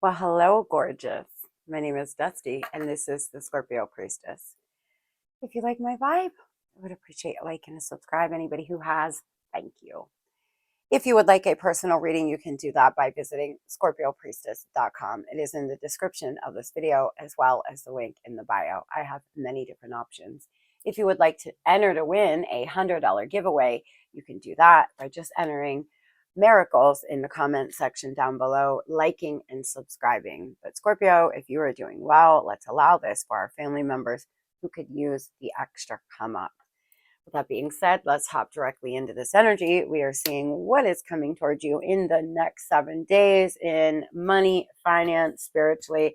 Well, hello, gorgeous. My name is Dusty, and this is the Scorpio Priestess. If you like my vibe, I would appreciate a like and a subscribe. Anybody who has, thank you. If you would like a personal reading, you can do that by visiting scorpiopriestess.com. It is in the description of this video, as well as the link in the bio. I have many different options. If you would like to enter to win a $100 giveaway, you can do that by just entering miracles in the comment section down below, liking and subscribing. But Scorpio, if you are doing well, let's allow this for our family members who could use the extra come up. With that being said, let's hop directly into this energy. We are seeing what is coming towards you in the next 7 days in money, finance, spiritually,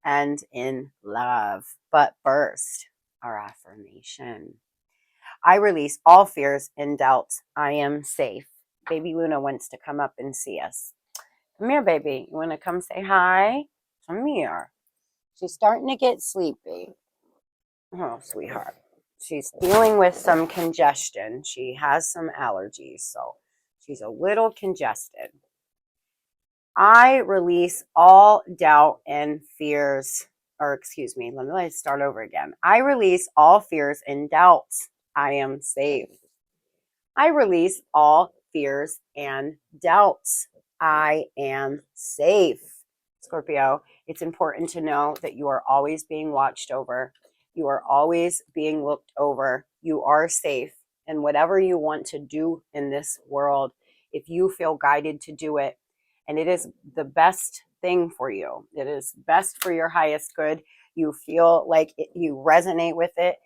and in love. But first, our affirmation. I release all fears and doubts. I am safe. Baby Luna wants to come up and see us. Come here, baby. You want to come say hi? Come here. She's starting to get sleepy. Oh, sweetheart. She's dealing with some congestion. She has some allergies, so she's a little congested. I release all doubt and fears, or excuse me, let me start over again. I release all fears and doubts. I am safe. I release all fears and doubts. I am safe. Scorpio, it's important to know that you are always being watched over. You are always being looked over. You are safe. And whatever you want to do in this world, if you feel guided to do it, and it is the best thing for you, it is best for your highest good, you feel like you resonate with it,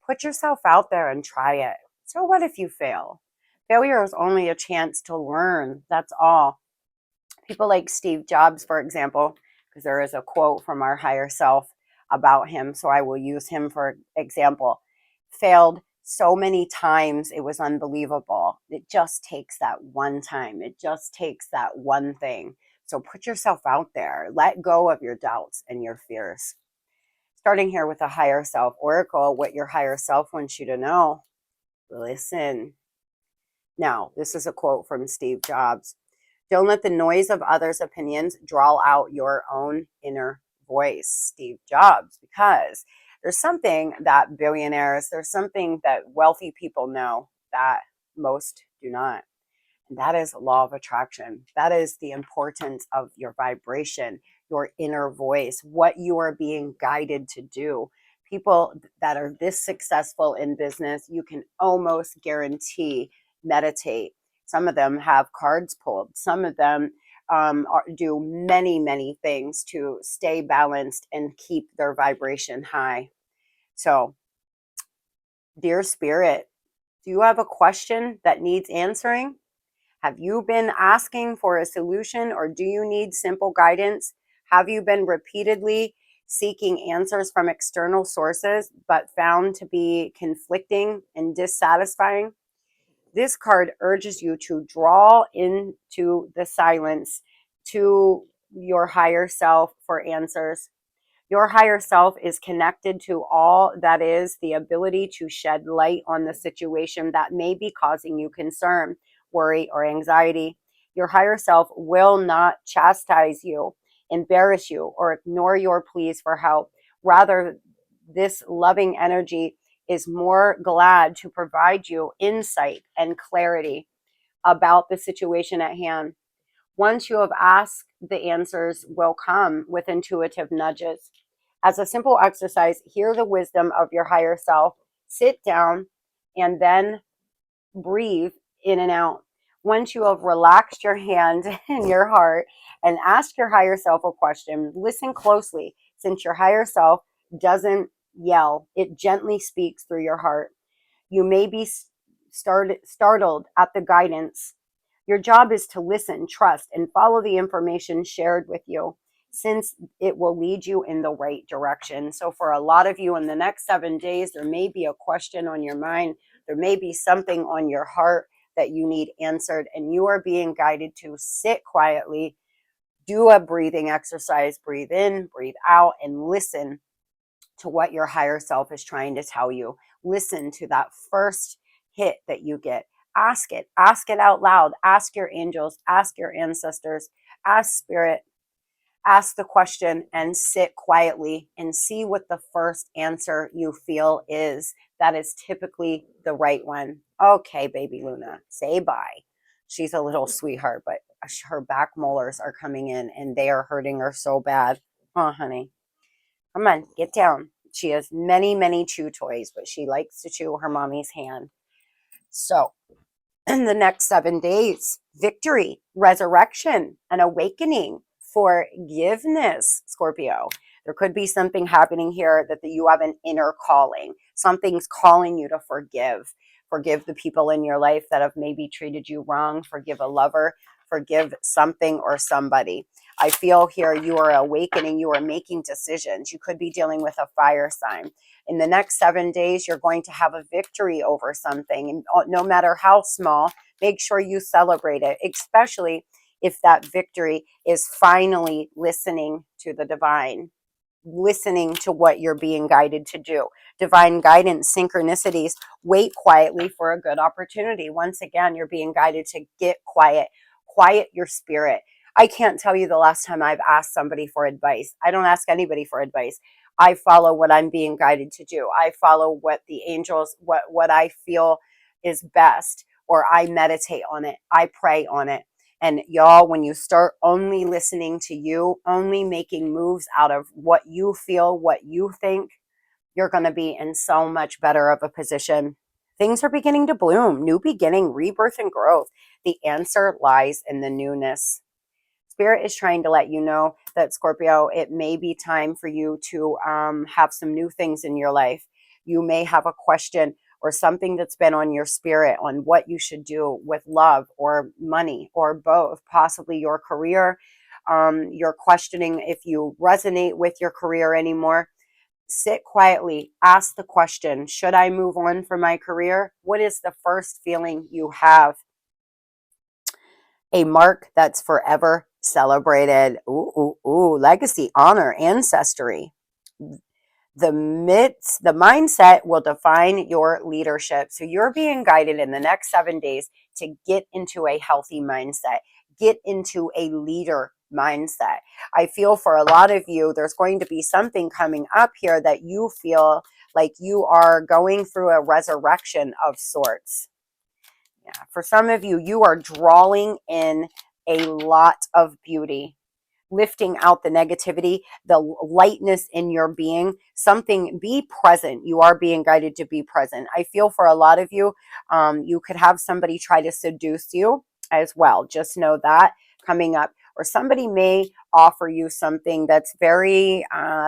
put yourself out there and try it. So what if you fail? Failure is only a chance to learn. That's all. People like Steve Jobs, for example, because there is a quote from our higher self about him, so I will use him for example, failed so many times it was unbelievable. It just takes that one time. It just takes that one thing. So put yourself out there. Let go of your doubts and your fears. Starting here with a higher self oracle, what your higher self wants you to know. Listen. Now, this is a quote from Steve Jobs. Don't let the noise of others' opinions draw out your own inner voice, Steve Jobs, because there's something that billionaires, there's something that wealthy people know that most do not. And that is law of attraction. That is the importance of your vibration, your inner voice, what you are being guided to do. People that are this successful in business, you can almost guarantee meditate. Some of them have cards pulled. Some of them do many, many things to stay balanced and keep their vibration high. So, dear spirit, do you have a question that needs answering? Have you been asking for a solution, or do you need simple guidance? Have you been repeatedly seeking answers from external sources but found to be conflicting and dissatisfying? This card urges you to draw into the silence to your higher self for answers. Your higher self is connected to all that is the ability to shed light on the situation that may be causing you concern, worry, or anxiety. Your higher self will not chastise you, embarrass you, or ignore your pleas for help. Rather, this loving energy is more glad to provide you insight and clarity about the situation at hand. Once you have asked, the answers will come with intuitive nudges. As a simple exercise, hear the wisdom of your higher self, sit down, and then breathe in and out. Once you have relaxed your hand and your heart and ask your higher self a question, listen closely, since your higher self doesn't yell, it gently speaks through your heart. You may be startled at the guidance. Your job is to listen, trust, and follow the information shared with you, since it will lead you in the right direction. So for a lot of you in the next 7 days, there may be a question on your mind. There may be something on your heart that you need answered, and you are being guided to sit quietly, do a breathing exercise, breathe in, breathe out, and listen to what your higher self is trying to tell you. Listen to that first hit that you get. Ask it out loud. Ask your angels, ask your ancestors, ask spirit, ask the question and sit quietly and see what the first answer you feel is. That is typically the right one. Okay, baby Luna, say bye. She's a little sweetheart, but her back molars are coming in and they are hurting her so bad. Oh, honey, come on, get down. She has many, many chew toys, but she likes to chew her mommy's hand. So in the next 7 days, victory, resurrection, an awakening, forgiveness, Scorpio. There could be something happening here that you have an inner calling. Something's calling you to forgive. Forgive the people in your life that have maybe treated you wrong. Forgive a lover. Forgive something or somebody. I feel here you are awakening. You are making decisions. You could be dealing with a fire sign. In the next 7 days, you're going to have a victory over something. And no matter how small, make sure you celebrate it, especially if that victory is finally listening to the divine, listening to what you're being guided to do. Divine guidance, synchronicities, wait quietly for a good opportunity. Once again, you're being guided to get quiet, quiet your spirit. I can't tell you the last time I've asked somebody for advice. I don't ask anybody for advice. I follow what I'm being guided to do. I follow what the angels, what I feel is best, or I meditate on it. I pray on it. And y'all, when you start only listening to you, only making moves out of what you feel, what you think, you're going to be in so much better of a position. Things are beginning to bloom, new beginning, rebirth, and growth. The answer lies in the newness. Spirit is trying to let you know that, Scorpio, it may be time for you to have some new things in your life. You may have a question or something that's been on your spirit on what you should do with love or money or both, possibly your career. You're questioning if you resonate with your career anymore. Sit quietly, ask the question, should I move on from my career? What is the first feeling you have? A mark that's forever celebrated. Ooh, ooh, ooh. Legacy, honor, ancestry. The mindset will define your leadership. So you're being guided in the next 7 days to get into a healthy mindset, get into a leader mindset. I feel for a lot of you, there's going to be something coming up here that you feel like you are going through a resurrection of sorts. Yeah, for some of you, you are drawing in a lot of beauty, lifting out the negativity, the lightness in your being. Something, be present. You are being guided to be present. I feel for a lot of you, you could have somebody try to seduce you as well. Just know that coming up. Or somebody may offer you something that's very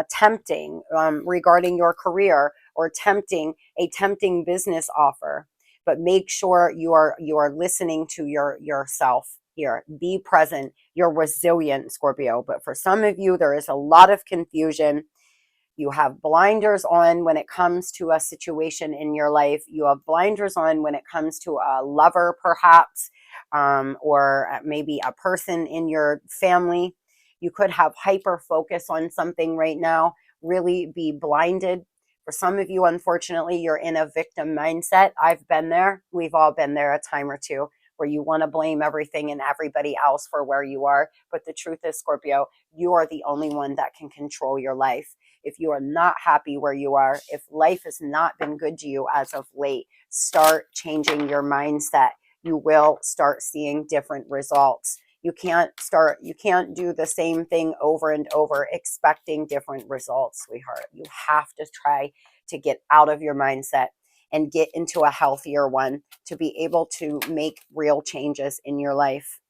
tempting regarding your career, or a tempting business offer. But make sure you are listening to yourself here. Be present. You're resilient, Scorpio. But for some of you, there is a lot of confusion. You have blinders on when it comes to a situation in your life. You have blinders on when it comes to a lover, perhaps, or maybe a person in your family. You could have hyper focus on something right now, really be blinded. For some of you, unfortunately, you're in a victim mindset. I've been there. We've all been there a time or two, where you want to blame everything and everybody else for where you are. But the truth is, Scorpio, you are the only one that can control your life. If you are not happy where you are, if life has not been good to you as of late, start changing your mindset. You will start seeing different results. You can't do the same thing over and over expecting different results, sweetheart. You have to try to get out of your mindset and get into a healthier one to be able to make real changes in your life.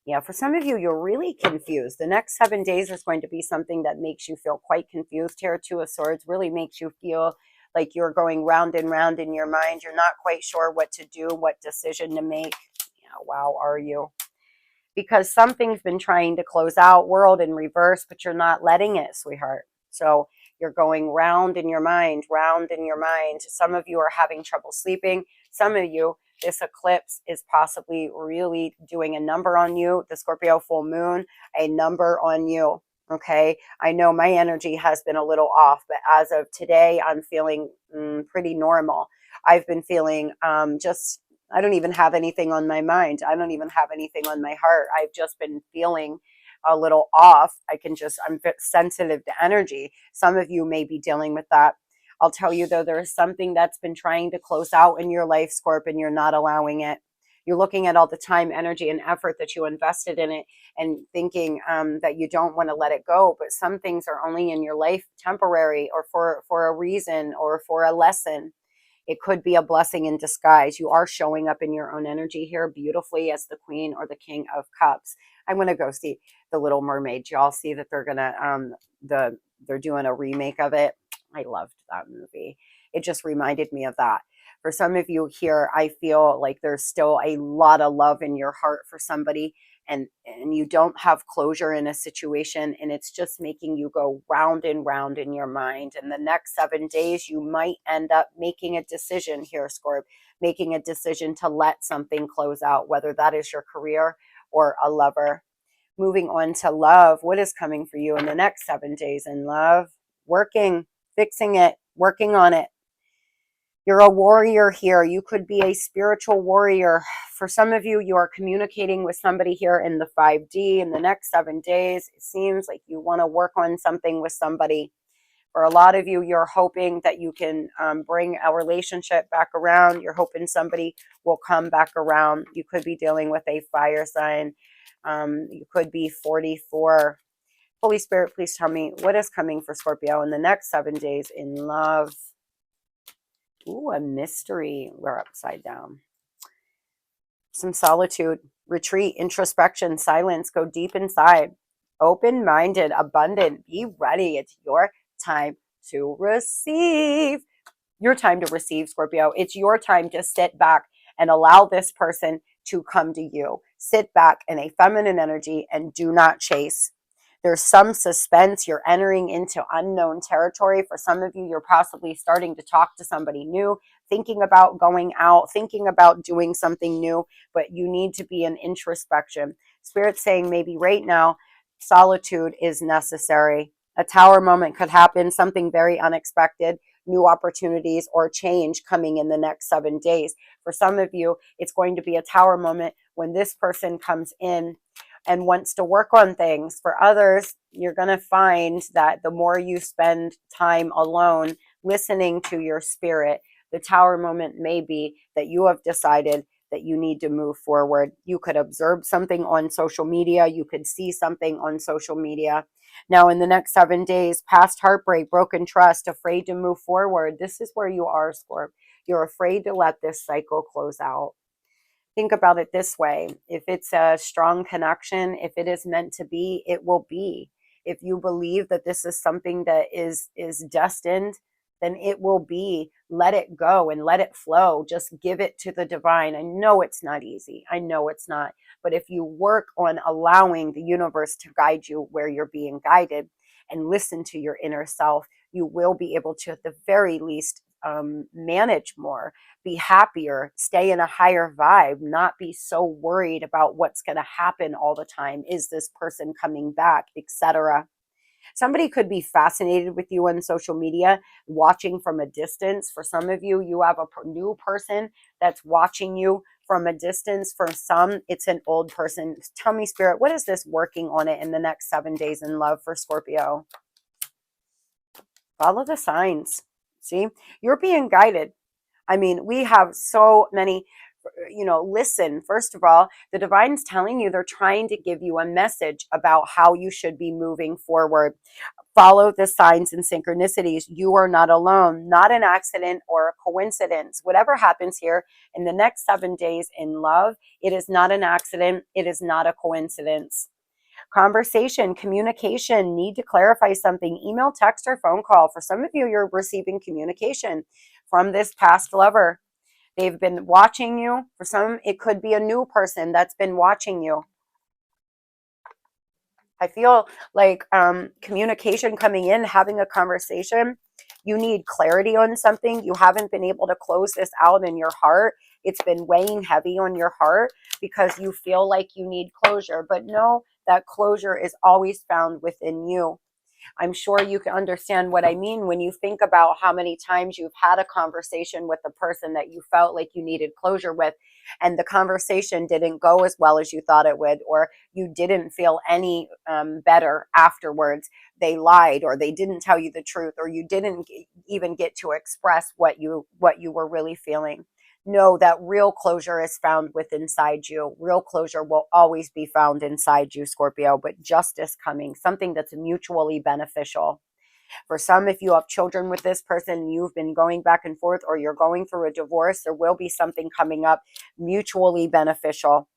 Yeah, for some of you, you're really confused. The next 7 days is going to be something that makes you feel quite confused here. Two of Swords really makes you feel like you're going round and round in your mind. You're not quite sure what to do, what decision to make. Yeah, wow, are you? Because something's been trying to close out, world in reverse, but you're not letting it, sweetheart. So you're going round in your mind, round in your mind. Some of you are having trouble sleeping. Some of you, this eclipse is possibly really doing a number on you. The Scorpio full moon, a number on you. Okay. I know my energy has been a little off, but as of today, I'm feeling pretty normal. I've been feeling I don't even have anything on my mind. I don't even have anything on my heart. I've just been feeling a little off. I'm sensitive to energy. Some of you may be dealing with that. I'll tell you though, there is something that's been trying to close out in your life, Scorp, and you're not allowing it. You're looking at all the time, energy, and effort that you invested in it and thinking that you don't want to let it go. But some things are only in your life temporary, or for a reason, or for a lesson. It could be a blessing in disguise. You are showing up in your own energy here beautifully as the Queen or the King of Cups. I'm going to go see The Little Mermaid. Y'all see that they're going to, they're doing a remake of it. I loved that movie. It just reminded me of that. For some of you here, I feel like there's still a lot of love in your heart for somebody, and you don't have closure in a situation, and it's just making you go round and round in your mind. In the next 7 days, you might end up making a decision here, Scorp, making a decision to let something close out, whether that is your career or a lover. Moving on to love, what is coming for you in the next 7 days in love? Working, fixing it, working on it. You're a warrior here. You could be a spiritual warrior. For some of you, you are communicating with somebody here in the 5D in the next 7 days. It seems like you want to work on something with somebody. For a lot of you, you're hoping that you can bring a relationship back around. You're hoping somebody will come back around. You could be dealing with a fire sign. You could be 44. Holy Spirit, please tell me what is coming for Scorpio in the next 7 days in love. Ooh, a mystery. We're upside down. Some solitude, retreat, introspection, silence. Go deep inside. Open-minded, abundant. Be ready. It's your time to receive. Your time to receive, Scorpio. It's your time to sit back and allow this person to come to you. Sit back in a feminine energy and do not chase. There's some suspense. You're entering into unknown territory. For some of you, you're possibly starting to talk to somebody new, thinking about going out, thinking about doing something new, but you need to be in introspection. Spirit's saying maybe right now, solitude is necessary. A tower moment could happen, something very unexpected, new opportunities or change coming in the next 7 days. For some of you, it's going to be a tower moment when this person comes in and wants to work on things. For others, you're going to find that the more you spend time alone listening to your spirit, the tower moment may be that you have decided that you need to move forward. You could observe something on social media. You could see something on social media. Now, in the next 7 days, past heartbreak, broken trust, afraid to move forward. This is where you are, Scorp. You're afraid to let this cycle close out. Think about it this way. If it's a strong connection, if it is meant to be, it will be. If you believe that this is something that is destined, then it will be. Let it go and let it flow. Just give it to the divine. I know it's not easy. I know it's not. But if you work on allowing the universe to guide you where you're being guided and listen to your inner self, you will be able to, at the very least, manage more, be happier, stay in a higher vibe, not be so worried about what's going to happen all the time. Is this person coming back, etc. Somebody could be fascinated with you on social media, watching from a distance. For some of you, you have a new person that's watching you from a distance. For some, it's an old person. Tell me, Spirit, what is this working on it in the next 7 days in love for Scorpio? Follow the signs. See, you're being guided. I mean, we have so many, listen, first of all, the divine's telling you they're trying to give you a message about how you should be moving forward. Follow the signs and synchronicities. You are not alone, not an accident or a coincidence. Whatever happens here in the next 7 days in love, it is not an accident. It is not a coincidence. Conversation, communication, need to clarify something, email, text, or phone call. For some of you, you're receiving communication from this past lover. They've been watching you. For some, it could be a new person that's been watching you. I feel like communication coming in, having a conversation. You need clarity on something. You haven't been able to close this out in your heart. It's been weighing heavy on your heart because you feel like you need closure. But know that closure is always found within you. I'm sure you can understand what I mean when you think about how many times you've had a conversation with a person that you felt like you needed closure with, and the conversation didn't go as well as you thought it would, or you didn't feel any better afterwards. They lied, or they didn't tell you the truth, or you didn't even get to express what you were really feeling. Know that real closure is found within inside you. Real closure will always be found inside you, Scorpio, but justice coming, something that's mutually beneficial. For some, if you have children with this person, you've been going back and forth, or you're going through a divorce, there will be something coming up mutually beneficial.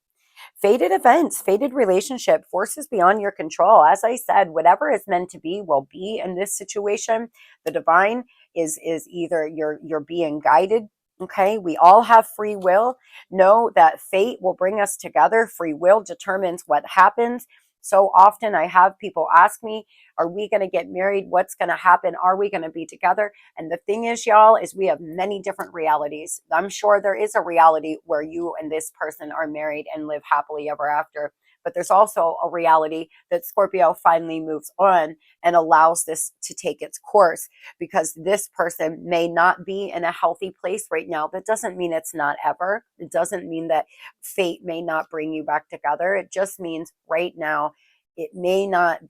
Fated events, fated relationship, forces beyond your control. As I said, whatever is meant to be will be in this situation. The divine is either you're being guided. Okay, we all have free will. Know that fate will bring us together. Free will determines what happens. So often I have people ask me, are we going to get married? What's going to happen? Are we going to be together? And the thing is, y'all, is we have many different realities. I'm sure there is a reality where you and this person are married and live happily ever after. But there's also a reality that Scorpio finally moves on and allows this to take its course, because this person may not be in a healthy place right now. That doesn't mean it's not ever. It doesn't mean that fate may not bring you back together. It just means right now it may not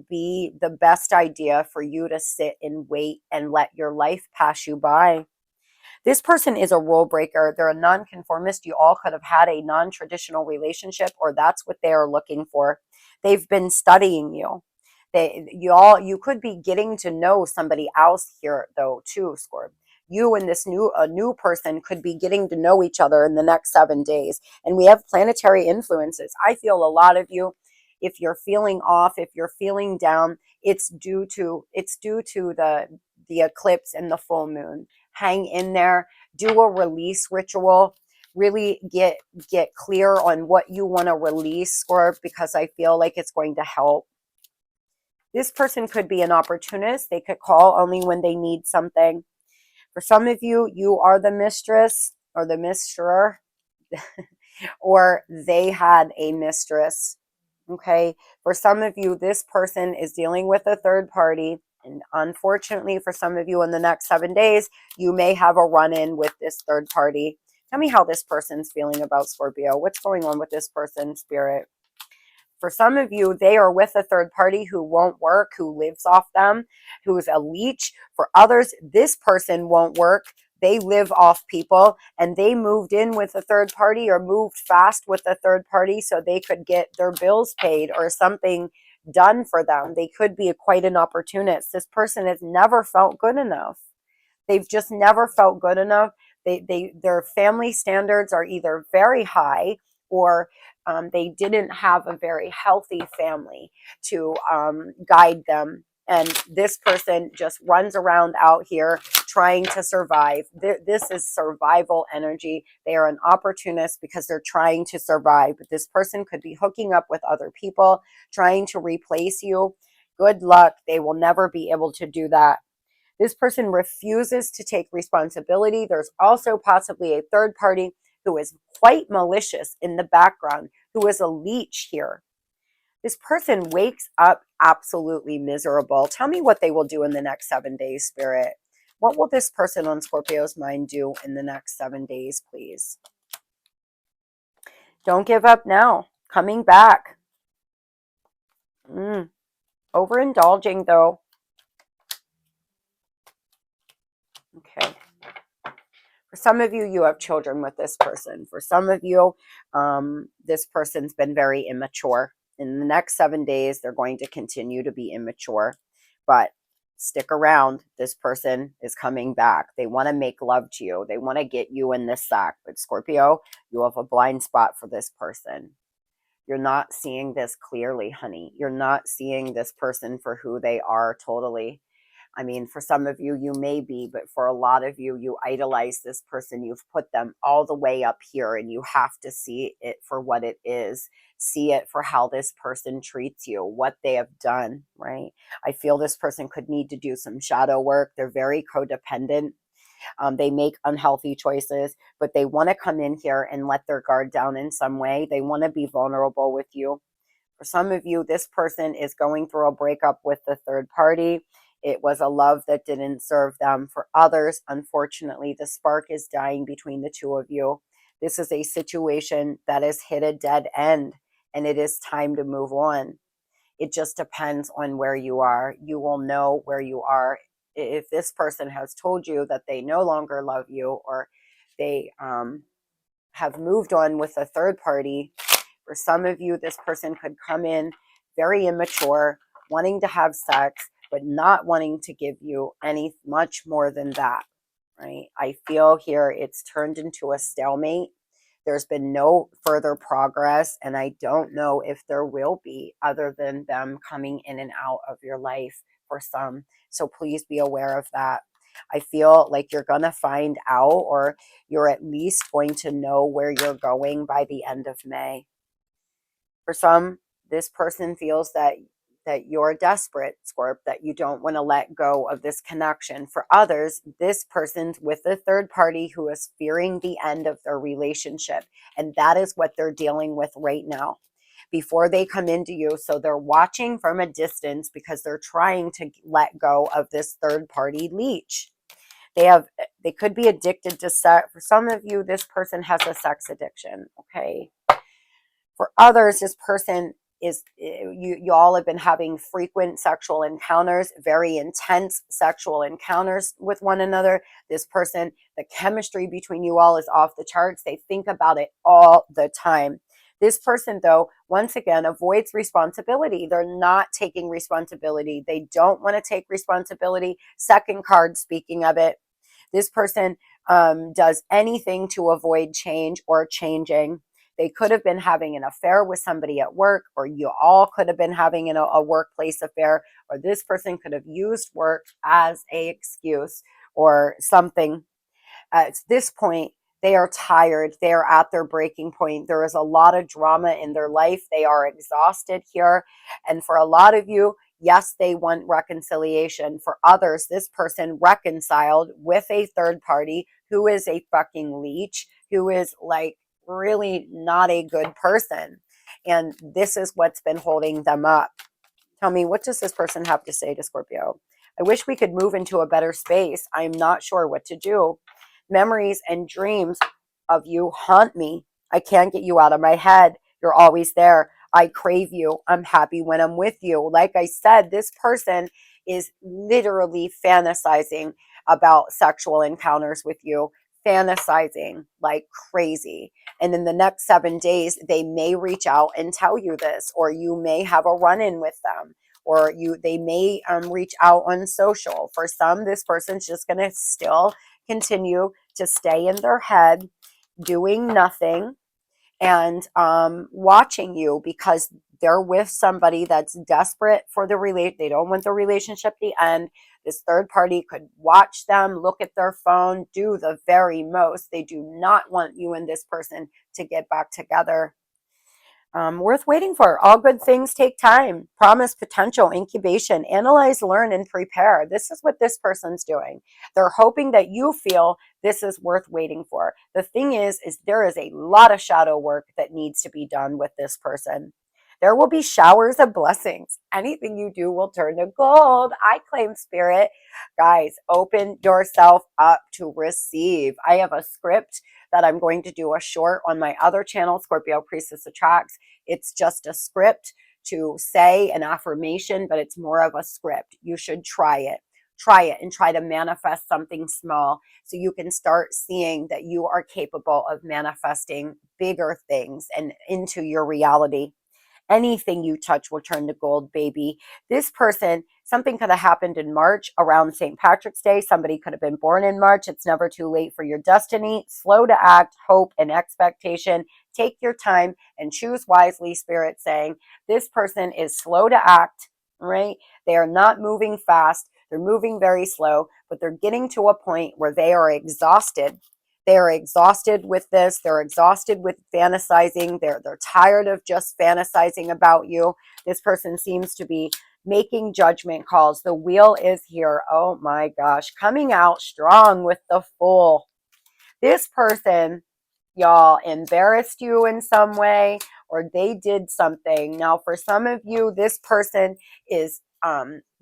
be the best idea for you to sit and wait and let your life pass you by. This person is a rule breaker. They're a nonconformist. You all could have had a non-traditional relationship, or that's what they are looking for. They've been studying you. You could be getting to know somebody else here though too, Scorp. You and this new person could be getting to know each other in the next 7 days. And we have planetary influences. I feel a lot of you, if you're feeling off, if you're feeling down, it's due to the eclipse and the full moon. Hang in there, do a release ritual, really get clear on what you want to release, Scorp, because I feel like it's going to help. This person could be an opportunist. They could call only when they need something. For some of you, you are the mistress or the mistrer, or they had a mistress. Okay. For some of you, this person is dealing with a third party. And unfortunately, for some of you, in the next 7 days, you may have a run-in with this third party. Tell me how this person's feeling about Scorpio. What's going on with this person, Spirit? For some of you, they are with a third party who won't work, who lives off them, who is a leech. For others, this person won't work. They live off people, and they moved in with a third party or moved fast with a third party so they could get their bills paid or something done for them. They could be quite an opportunist. This person has never felt good enough. They've just never felt good enough. Their family standards are either very high, or they didn't have a very healthy family to guide them. And this person just runs around out here trying to survive. This is survival energy. They are an opportunist because they're trying to survive. But this person could be hooking up with other people, trying to replace you. Good luck. They will never be able to do that. This person refuses to take responsibility. There's also possibly a third party who is quite malicious in the background, who is a leech here. This person wakes up absolutely miserable. Tell me what they will do in the next 7 days, Spirit. What will this person on Scorpio's mind do in the next 7 days, please? Don't give up now. Coming back. Overindulging, though. Okay. For some of you, you have children with this person. For some of you, this person's been very immature. In the next 7 days, they're going to continue to be immature. But stick around. This person is coming back. They want to make love to you. They want to get you in this sack. But Scorpio, you have a blind spot for this person. You're not seeing this clearly, honey. You're not seeing this person for who they are totally. I mean, for some of you, you may be, but for a lot of you, you idolize this person. You've put them all the way up here, and you have to see it for what it is. See it for how this person treats you, what they have done, right? I feel this person could need to do some shadow work. They're very codependent. They make unhealthy choices, but they want to come in here and let their guard down in some way. They want to be vulnerable with you. For some of you, this person is going through a breakup with the third party. It was a love that didn't serve them. For others, unfortunately, the spark is dying between the two of you. This is a situation that has hit a dead end, and it is time to move on. It just depends on where you are. You will know where you are. If this person has told you that they no longer love you, or they have moved on with a third party, for some of you, this person could come in very immature, wanting to have sex, but not wanting to give you any much more than that, right? I feel here it's turned into a stalemate. There's been no further progress, and I don't know if there will be, other than them coming in and out of your life for some. So please be aware of that. I feel like you're going to find out, or you're at least going to know where you're going by the end of May. For some, this person feels that you're desperate, Scorp, that you don't want to let go of this connection. For others, this person's with a third party who is fearing the end of their relationship. And that is what they're dealing with right now before they come into you. So they're watching from a distance because they're trying to let go of this third party leech. They could be addicted to sex. For some of you, this person has a sex addiction, okay? For others, this person is, you all have been having frequent sexual encounters, very intense sexual encounters with one another. This person, the chemistry between you all is off the charts. They think about it all the time. This person, though, once again, avoids responsibility. They're not taking responsibility. They don't want to take responsibility. Second card, speaking of it, this person does anything to avoid change or changing. They could have been having an affair with somebody at work, or you all could have been having a workplace affair, or this person could have used work as an excuse or something. At this point, they are tired. They are at their breaking point. There is a lot of drama in their life. They are exhausted here. And for a lot of you, yes, they want reconciliation. For others, this person reconciled with a third party who is a fucking leech, who is like really not a good person. And this is what's been holding them up. Tell me, what does this person have to say to Scorpio? I wish we could move into a better space. I'm not sure what to do. Memories and dreams of you haunt me. I can't get you out of my head. You're always there. I crave you. I'm happy when I'm with you. Like I said, this person is literally fantasizing about sexual encounters with you, fantasizing like crazy. And in the next 7 days, they may reach out and tell you this, or you may have a run-in with them, or they may reach out on social. For some, this person's just going to still continue to stay in their head, doing nothing, and watching you, because they're with somebody that's desperate for the they don't want the relationship to end. This third party could watch them, look at their phone, do the very most. They do not want you and this person to get back together. Worth waiting for. All good things take time. Promise, potential, incubation. Analyze, learn, and prepare. This is what this person's doing. They're hoping that you feel this is worth waiting for. The thing is there is a lot of shadow work that needs to be done with this person. There will be showers of blessings. Anything you do will turn to gold. I claim, spirit. Guys, open yourself up to receive. I have a script that I'm going to do a short on my other channel, Scorpio Priestess Attracts. It's just a script to say an affirmation, but it's more of a script. You should try it. Try it and try to manifest something small so you can start seeing that you are capable of manifesting bigger things and into your reality. Anything you touch will turn to gold, baby. This person, something could have happened in March around St. Patrick's Day. Somebody could have been born in March. It's never too late for your destiny. Slow to act, hope, and expectation. Take your time and choose wisely, Spirit saying. This person is slow to act, right? They are not moving fast. They're moving very slow, but they're getting to a point where they are exhausted. They're exhausted with this. They're exhausted with fantasizing. They're tired of just fantasizing about you. This person seems to be making judgment calls. The wheel is here. Oh my gosh. Coming out strong with the Fool. This person, y'all, embarrassed you in some way, or they did something. Now, for some of you, this person is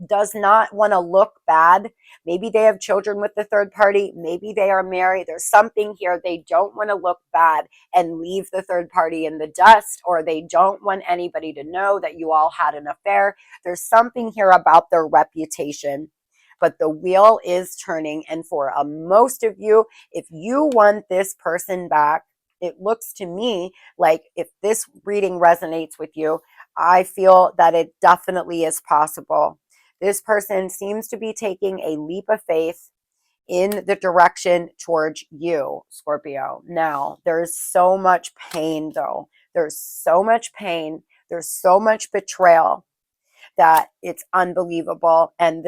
does not want to look bad. Maybe they have children with the third party. Maybe they are married. There's something here. They don't want to look bad and leave the third party in the dust, or they don't want anybody to know that you all had an affair. There's something here about their reputation. But the wheel is turning. And for most of you, if you want this person back, it looks to me like if this reading resonates with you, I feel that it definitely is possible. This person seems to be taking a leap of faith in the direction towards you, Scorpio. Now, there's so much pain, though. There's so much pain. There's so much betrayal that it's unbelievable. And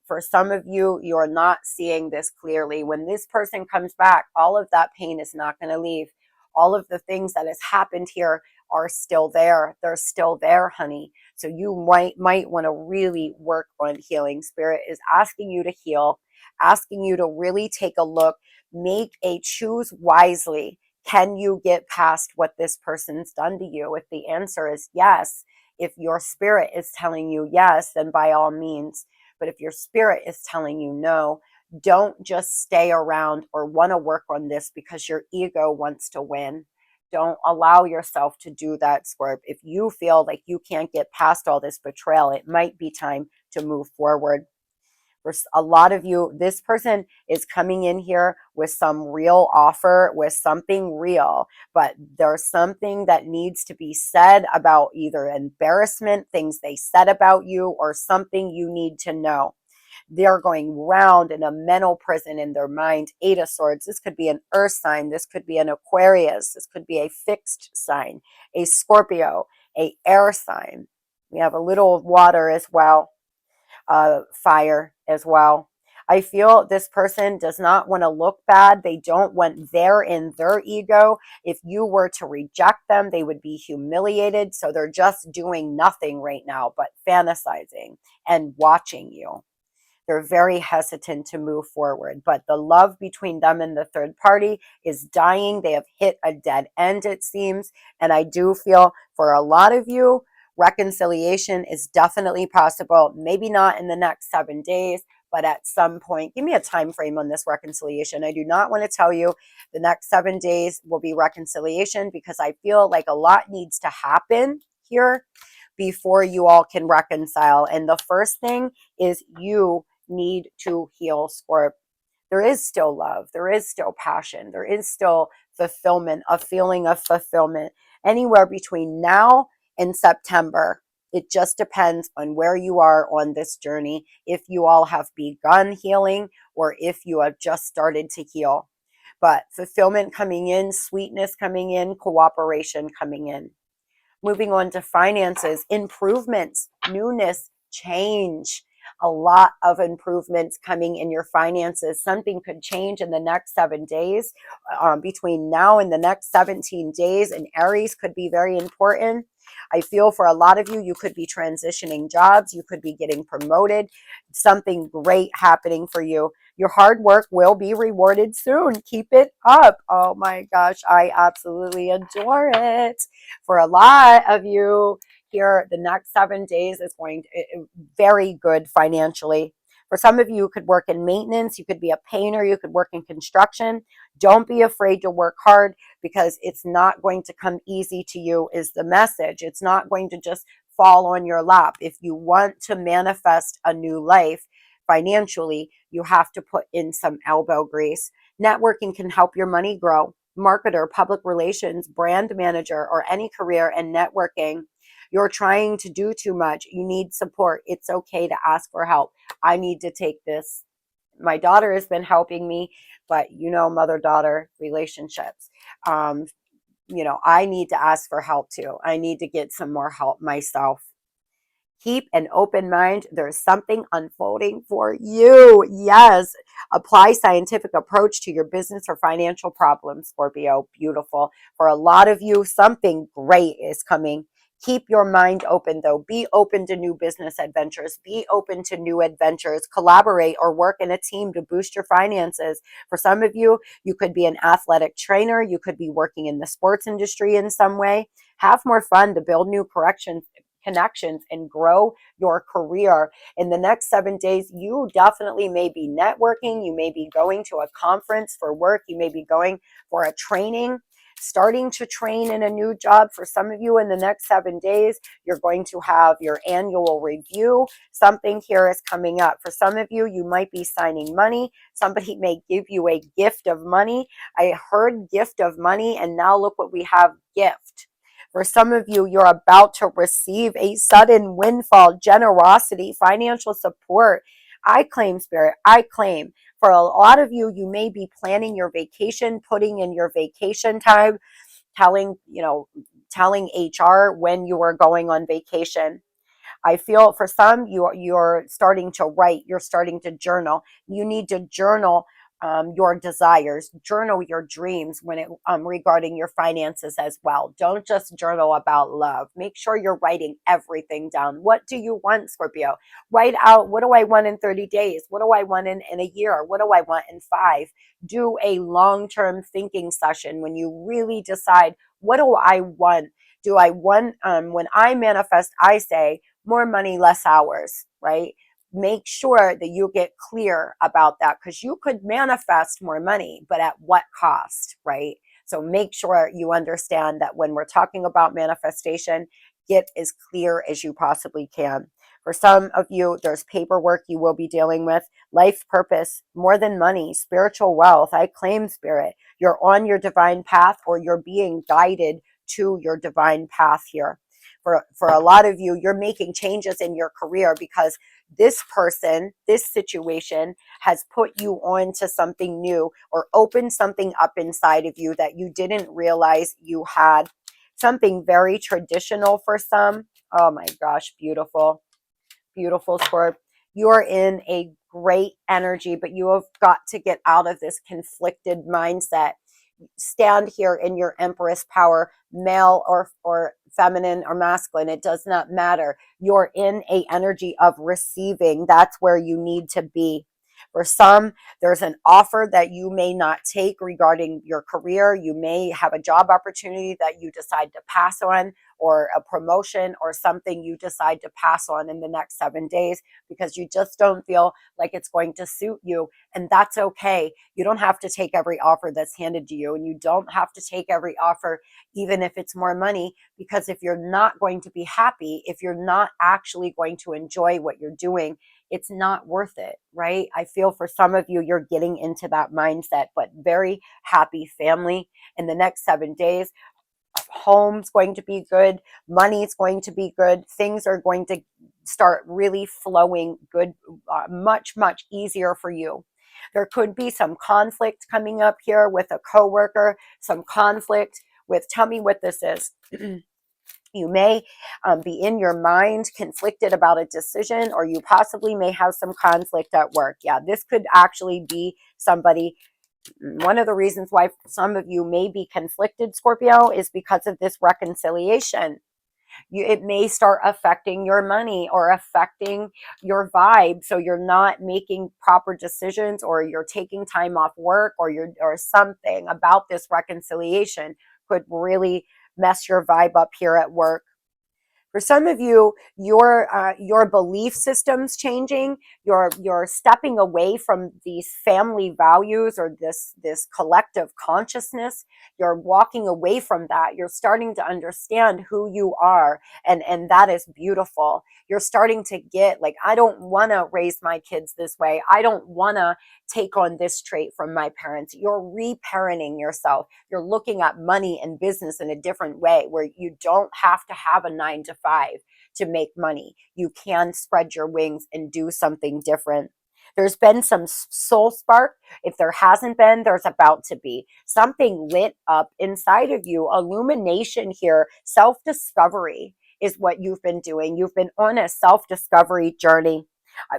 for some of you, you're not seeing this clearly. When this person comes back, all of that pain is not going to leave. All of the things that has happened here are still there. They're still there, honey. So you might want to really work on healing. Spirit is asking you to heal, asking you to really take a look, make a choose wisely. Can you get past what this person's done to you? If the answer is yes, if your spirit is telling you yes, then by all means. But if your spirit is telling you no, don't just stay around or want to work on this because your ego wants to win. Don't allow yourself to do that, Scorp. If you feel like you can't get past all this betrayal, it might be time to move forward. For a lot of you, this person is coming in here with some real offer, with something real, but there's something that needs to be said about either embarrassment, things they said about you, or something you need to know. They're going round in a mental prison in their mind. 8 of Swords. This could be an earth sign. This could be an Aquarius. This could be a fixed sign, a Scorpio, a air sign. We have a little water as well. Fire as well. I feel this person does not want to look bad. They don't want in their ego. If you were to reject them, they would be humiliated. So they're just doing nothing right now but fantasizing and watching you. They're very hesitant to move forward, but the love between them and the third party is dying. They have hit a dead end, it seems. And I do feel for a lot of you, reconciliation is definitely possible. Maybe not in the next 7 days, but at some point. Give me a time frame on this reconciliation. I do not want to tell you the next 7 days will be reconciliation because I feel like a lot needs to happen here before you all can reconcile. And the first thing is you need to heal, Scorp. There is still love. There is still passion. There is still fulfillment, a feeling of fulfillment anywhere between now and September. It just depends on where you are on this journey, if you all have begun healing or if you have just started to heal. But fulfillment coming in, sweetness coming in, cooperation coming in. Moving on to finances, improvements, newness, change. A lot of improvements coming in your finances. Something could change in the next 7 days. Between now and the next 17 days, and Aries could be very important. I feel for a lot of you, you could be transitioning jobs. You could be getting promoted. Something great happening for you. Your hard work will be rewarded soon. Keep it up. Oh my gosh, I absolutely adore it. For a lot of you here, the next 7 days is going to very good financially. For some of you could work in maintenance, you could be a painter, you could work in construction. Don't be afraid to work hard because it's not going to come easy to you is the message. It's not going to just fall on your lap. If you want to manifest a new life financially, you have to put in some elbow grease. Networking can help your money grow. Marketer, public relations, brand manager, or any career in networking. You're trying to do too much. You need support. It's okay to ask for help. I need to take this. My daughter has been helping me, but mother-daughter relationships. I need to ask for help too. I need to get some more help myself. Keep an open mind. There's something unfolding for you. Yes. Apply scientific approach to your business or financial problems, Scorpio. Beautiful. For a lot of you, something great is coming. Keep your mind open though. Be open to new business adventures. Be open to new adventures. Collaborate or work in a team to boost your finances. For some of you, you could be an athletic trainer. You could be working in the sports industry in some way. Have more fun to build new connections and grow your career. In the next 7 days, you definitely may be networking. You may be going to a conference for work. You may be going for a training, starting to train in a new job. For some of you, in the next 7 days, you're going to have your annual review. Something here is coming up. For some of you, you might be signing money. Somebody may give you a gift of money. I heard gift of money, and now look what we have, gift. For some of you, you're about to receive a sudden windfall, generosity, financial support. I claim, Spirit, I claim. For a lot of you, you may be planning your vacation, putting in your vacation time, telling HR when you are going on vacation. I feel for some, you're starting to write, you're starting to journal. You need to journal your desires, journal your dreams when it regarding your finances as well. Don't just journal about love. Make sure you're writing everything down. What do you want, Scorpio? Write out, what do I want in 30 days? What do I want in a year? What do I want in 5? Do a long-term thinking session when you really decide, what do I want? Do I want, when I manifest, I say, more money, less hours, right? Make sure that you get clear about that, because you could manifest more money, but at what cost, right? So make sure you understand that when we're talking about manifestation, get as clear as you possibly can. For some of you, there's paperwork you will be dealing with, life purpose, more than money, spiritual wealth. I claim, Spirit, you're on your divine path, or you're being guided to your divine path here. For a lot of you, you're making changes in your career because this person, this situation has put you on to something new or opened something up inside of you that you didn't realize you had. Something very traditional for some. Oh my gosh, beautiful, beautiful, Scorp. You're in a great energy, but you have got to get out of this conflicted mindset. Stand here in your Empress power, male or feminine or masculine, it does not matter. You're in a energy of receiving. That's where you need to be. For some, there's an offer that you may not take regarding your career. You may have a job opportunity that you decide to pass on, or a promotion or something you decide to pass on in the next 7 days because you just don't feel like it's going to suit you. And that's okay. You don't have to take every offer that's handed to you, and you don't have to take every offer, even if it's more money, because if you're not going to be happy, if you're not actually going to enjoy what you're doing, it's not worth it, right? I feel for some of you, you're getting into that mindset, but very happy family in the next 7 days. Home's going to be good. Money's going to be good. Things are going to start really flowing good, much, much easier for you. There could be some conflict coming up here with a coworker, some conflict with, tell me what this is. You may be in your mind conflicted about a decision, or you possibly may have some conflict at work. Yeah, this could actually be somebody. One of the reasons why some of you may be conflicted, Scorpio, is because of this reconciliation. It may start affecting your money or affecting your vibe. So you're not making proper decisions, or you're taking time off work, or something about this reconciliation could really mess your vibe up here at work. For some of you, your belief system's changing. You're stepping away from these family values, or this collective consciousness. You're walking away from that. You're starting to understand who you are, and that is beautiful. You're starting to get like, I don't want to raise my kids this way. I don't want to take on this trait from my parents. You're reparenting yourself. You're looking at money and business in a different way, where you don't have to have a 9 to 5 to make money. You can spread your wings and do something different. There's been some soul spark. If there hasn't been, there's about to be. Something lit up inside of you. Illumination here. Self-discovery is what you've been doing. You've been on a self-discovery journey.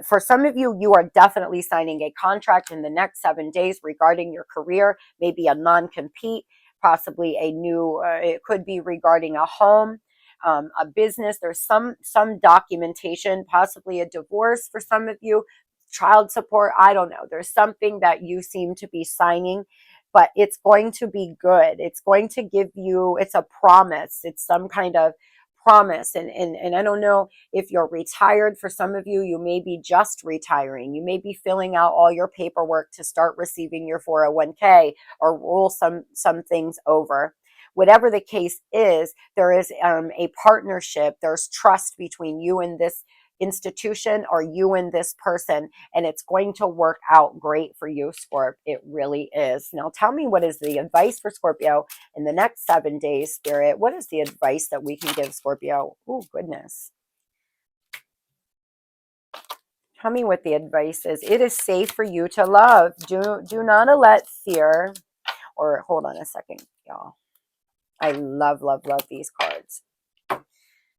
For some of you, you are definitely signing a contract in the next 7 days regarding your career, maybe a non-compete, possibly a new, it could be regarding a home. a business. There's some documentation, possibly a divorce for some of you, child support. I don't know. There's something that you seem to be signing, but it's going to be good. It's going to give you, it's a promise. It's some kind of promise. And I don't know if you're retired. For some of you, you may be just retiring. You may be filling out all your paperwork to start receiving your 401k or roll some things over. Whatever the case is, there is a partnership. There's trust between you and this institution or you and this person, and it's going to work out great for you, Scorp. It really is. Now tell me, what is the advice for Scorpio in the next 7 days, Spirit? What is the advice that we can give Scorpio? Oh, goodness. Tell me what the advice is. It is safe for you to love. Do not let fear, or hold on a second, y'all. I love, love, love these cards.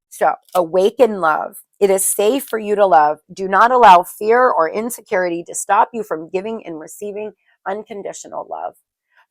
So, awaken love. It is safe for you to love. Do not allow fear or insecurity to stop you from giving and receiving unconditional love.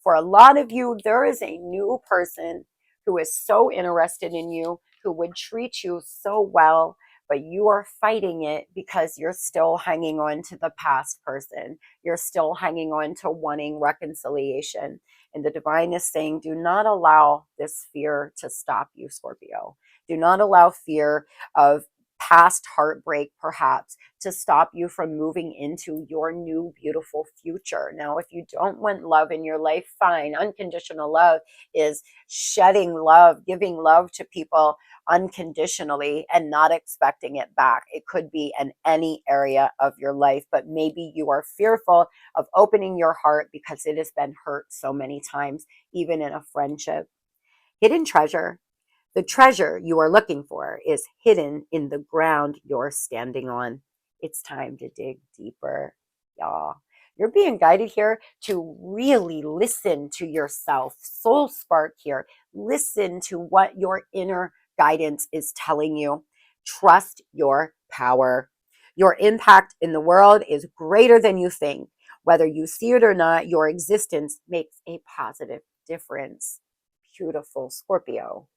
For a lot of you, there is a new person who is so interested in you, who would treat you so well, but you are fighting it because you're still hanging on to the past person. You're still hanging on to wanting reconciliation. And the divine is saying, do not allow this fear to stop you, Scorpio. Do not allow fear of past heartbreak, perhaps, to stop you from moving into your new beautiful future. Now, if you don't want love in your life, fine. Unconditional love is shedding love, giving love to people unconditionally and not expecting it back. It could be in any area of your life, but maybe you are fearful of opening your heart because it has been hurt so many times, even in a friendship. Hidden treasure. The treasure you are looking for is hidden in the ground you're standing on. It's time to dig deeper, y'all. You're being guided here to really listen to yourself. Soul spark here. Listen to what your inner guidance is telling you. Trust your power. Your impact in the world is greater than you think. Whether you see it or not, your existence makes a positive difference. Beautiful, Scorpio.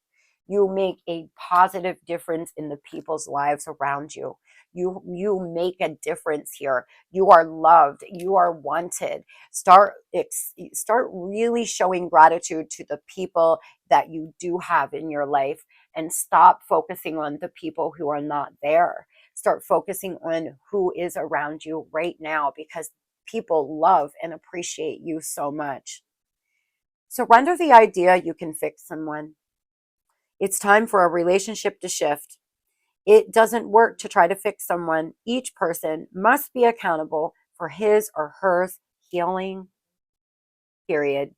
You make a positive difference in the people's lives around you. You make a difference here. You are loved. You are wanted. Start really showing gratitude to the people that you do have in your life, and stop focusing on the people who are not there. Start focusing on who is around you right now, because people love and appreciate you so much. Surrender the idea you can fix someone. It's time for a relationship to shift. It doesn't work to try to fix someone. Each person must be accountable for his or her healing, period.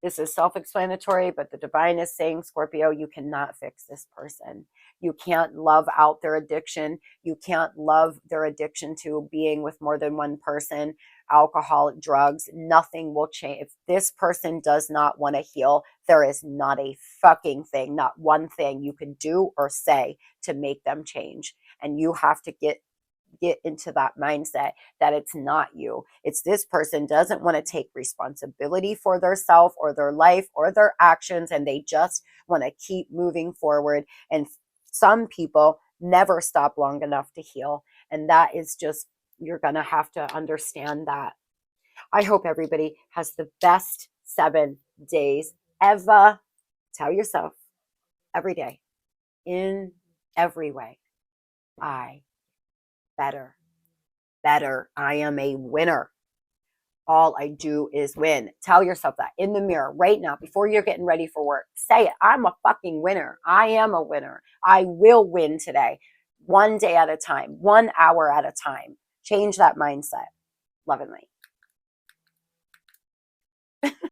This is self-explanatory, but the divine is saying, Scorpio, you cannot fix this person. You can't love out their addiction. You can't love their addiction to being with more than one person, alcohol, drugs. Nothing will change. If this person does not want to heal, there is not a fucking thing, not one thing you can do or say to make them change. And you have to get into that mindset that it's not you. It's this person doesn't want to take responsibility for their self or their life or their actions, and they just want to keep moving forward. And some people never stop long enough to heal. And that is just, you're going to have to understand that. I hope everybody has the best 7 days ever. Tell yourself every day, in every way, I better. I am a winner. All I do is win. Tell yourself that in the mirror right now before you're getting ready for work. Say it. I'm a fucking winner. I am a winner. I will win today. 1 day at a time, 1 hour at a time. Change that mindset. Lovingly.